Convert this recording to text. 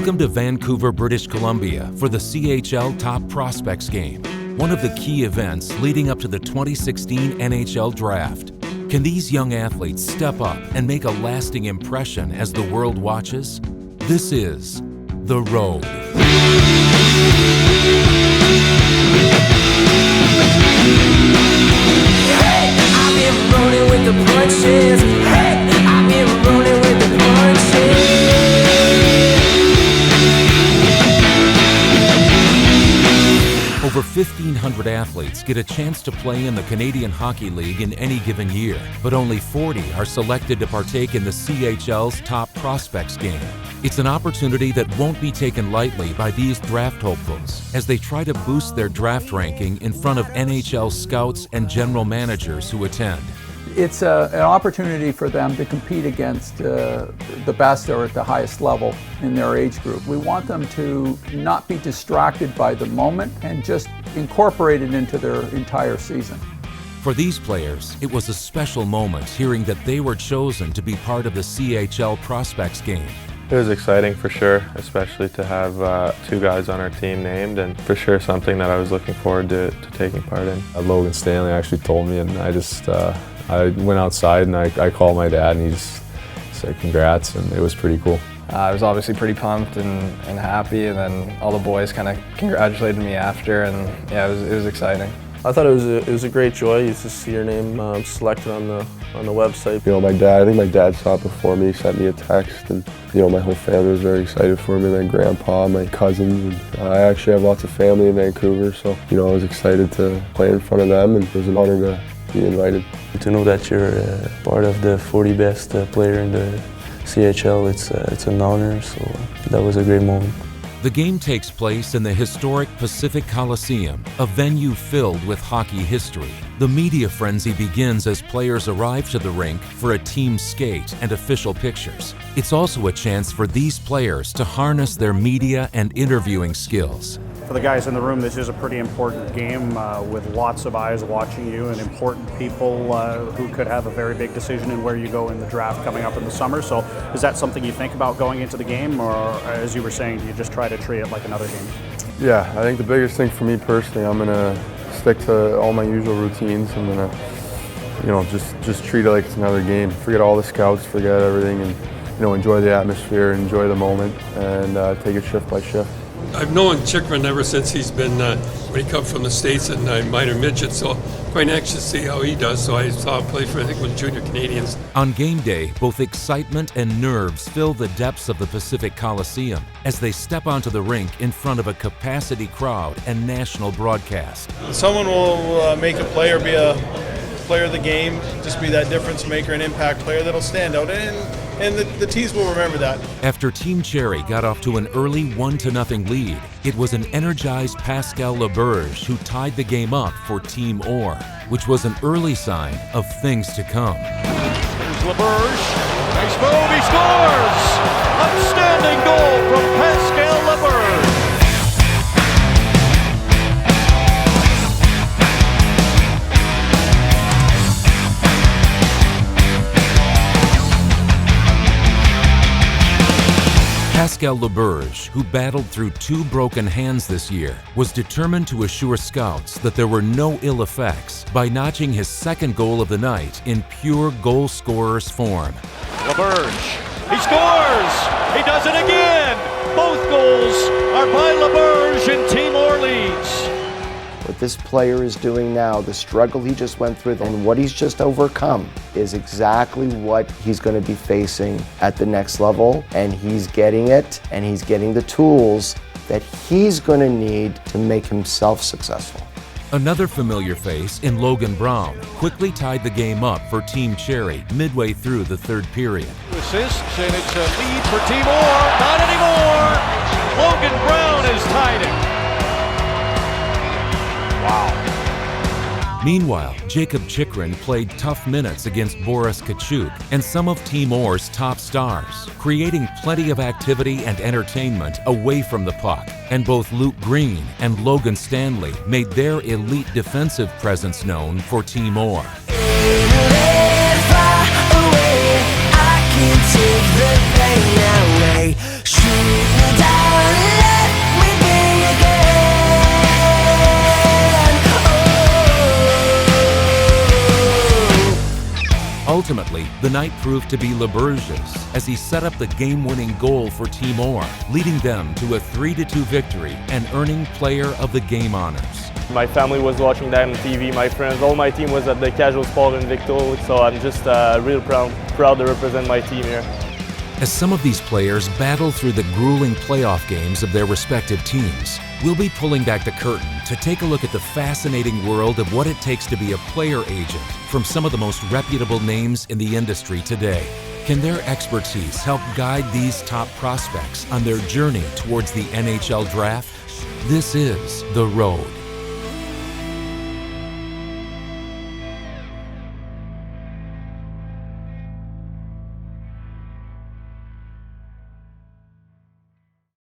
Welcome to Vancouver, British Columbia for the CHL Top Prospects Game, one of the key events leading up to the 2016 NHL Draft. Can these young athletes step up and make a lasting impression as the world watches? This is The Road. Hey, I've been rolling with the punches. Hey, I've been rolling with the punches. Over 1,500 athletes get a chance to play in the Canadian Hockey League in any given year, but only 40 are selected to partake in the CHL's Top Prospects Game. It's an opportunity that won't be taken lightly by these draft hopefuls as they try to boost their draft ranking in front of NHL scouts and general managers who attend. It's an opportunity for them to compete against the best or at the highest level in their age group. We want them to not be distracted by the moment and just incorporate it into their entire season. For these players, it was a special moment hearing that they were chosen to be part of the CHL Prospects Game. It was exciting for sure, especially to have two guys on our team named, and for sure something that I was looking forward to taking part in. Logan Stanley actually told me, and I went outside and I called my dad and he just said congrats, and it was pretty cool. I was obviously pretty pumped and happy, and then all the boys kind of congratulated me after, and yeah, it was exciting. I thought it was a great joy to see your name selected on the website. You know, I think my dad saw it before me. He sent me a text, and you know, my whole family was very excited for me. My grandpa, my cousins, and I actually have lots of family in Vancouver, so you know, I was excited to play in front of them, and it was an honor to be invited. To know that you're part of the 40 best player in the CHL, it's an honor. So that was a great moment. The game takes place in the historic Pacific Coliseum, a venue filled with hockey history. The media frenzy begins as players arrive to the rink for a team skate and official pictures. It's also a chance for these players to harness their media and interviewing skills. For the guys in the room, this is a pretty important game with lots of eyes watching you and important people who could have a very big decision in where you go in the draft coming up in the summer. So is that something you think about going into the game, or as you were saying, do you just try to treat it like another game? Yeah, I think the biggest thing for me personally, I'm gonna stick to all my usual routines. I'm gonna, you know, just treat it like it's another game. Forget all the scouts, forget everything, and you know, enjoy the atmosphere, enjoy the moment, and take it shift by shift. I've known Chickman ever since he's been, when he come from the States in minor midget, so quite anxious to see how he does. So I saw him play for, I think, with junior Canadians. On game day, both excitement and nerves fill the depths of the Pacific Coliseum as they step onto the rink in front of a capacity crowd and national broadcast. Someone will make a player be a player of the game, just be that difference maker and impact player that'll stand out, and the T's will remember that. After Team Cherry got off to an early 1-0 lead, it was an energized Pascal Laberge who tied the game up for Team Orr, which was an early sign of things to come. Here's Laberge. Nice move, he scores! Outstanding goal from Pascal Laberge. Pascal Laberge, who battled through 2 broken hands this year, was determined to assure scouts that there were no ill effects by notching his second goal of the night in pure goal scorer's form. Laberge, he scores! He does it again! Both goals are by Laberge, and Team Orr leads. What this player is doing now, the struggle he just went through and what he's just overcome is exactly what he's going to be facing at the next level, and he's getting it, and he's getting the tools that he's going to need to make himself successful. Another familiar face in Logan Brown quickly tied the game up for Team Cherry midway through the third period. Assists, and it's a lead for Team Orr. Not anymore! Logan Brown has tied it. Wow. Meanwhile, Jacob Chychrun played tough minutes against Boris Kachuk and some of Team Orr's top stars, creating plenty of activity and entertainment away from the puck. And both Luke Green and Logan Stanley made their elite defensive presence known for Team Orr. Take the pain away. Shoot the Ultimately, the night proved to be LeBerge's as he set up the game-winning goal for Timor, leading them to a 3-2 victory and earning Player of the Game honors. My family was watching that on TV, my friends, all my team was at the Casual Sport in Victo, so I'm just real proud to represent my team here. As some of these players battle through the grueling playoff games of their respective teams, we'll be pulling back the curtain to take a look at the fascinating world of what it takes to be a player agent from some of the most reputable names in the industry today. Can their expertise help guide these top prospects on their journey towards the NHL Draft? This is The Road.